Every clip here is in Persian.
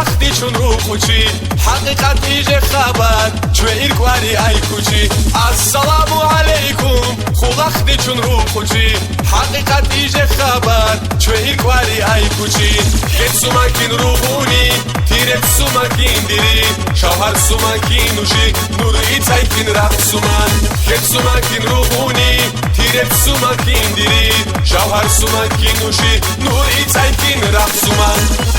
وقتی چون رو خوچی حقیقت ایجه خبر چوه ایرکواری ای کوچی السلام علیکم خو وقتی چون رو خوچی حقیقت ایجه خبر چوه ایرکواری ای کوچی خیت سومکین رو خونی تیرک سومکین دیری شوهر سومکین نوشی نوری تایکین رفت سومن خیت سومکین رو خونی تیرک سومکین دیری شوهر سومکین نوشی نوری تایکین رفت سومن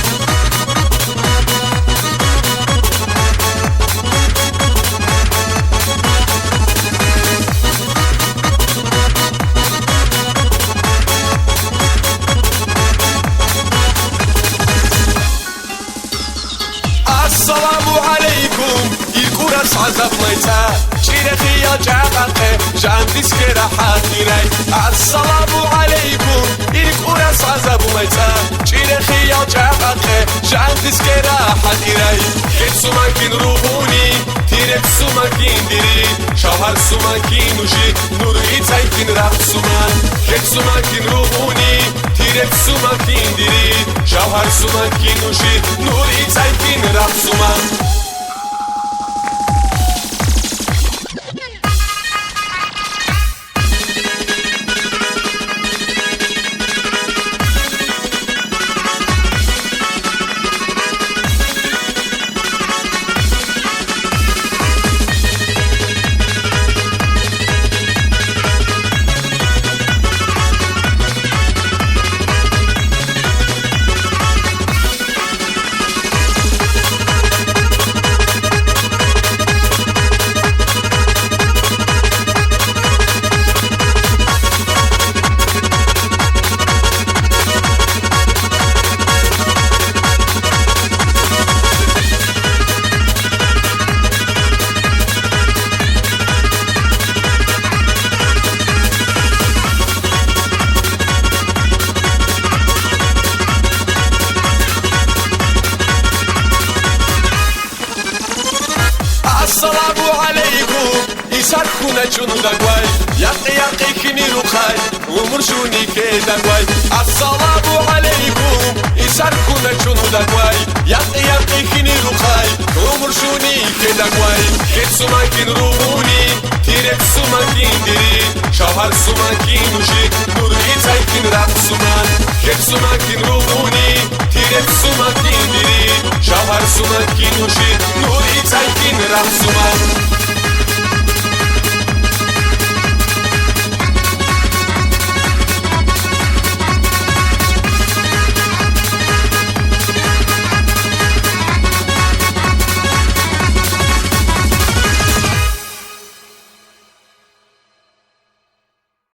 السلام عليكم الكورس عذاب ميتا شيرخي يا جاقاقي جان ديسكي راحاتيني السلام عليكم الكورس عذاب ميتا شيرخي يا جاقاقي جان ديسكي راحاتيني خيت سوماكين روحوني تيرك سوماكين ديري شوهر سوماكين وشي نوري تايكين راح سومان خيت سوماكين روحوني تيرك سوماكين ديري شوهر سوماكين وشي نوري تايكين راح سومان السلام عليكم يسار كونا جنو دقواي يقي كني روخاي ومرشوني كي دقواي السلام عليكم يسار كونا جنو دقواي يقي كني روخاي ومرشوني كي دقواي كيت سوماكين روحوني تيرك سوماكين ديري شوهر سوماكين وشي نوري تايكين راح سومان كيت سوماكين روحوني تيرك سوماكين ديري شوهر سوماكين وشي نوري تايكين راح سومان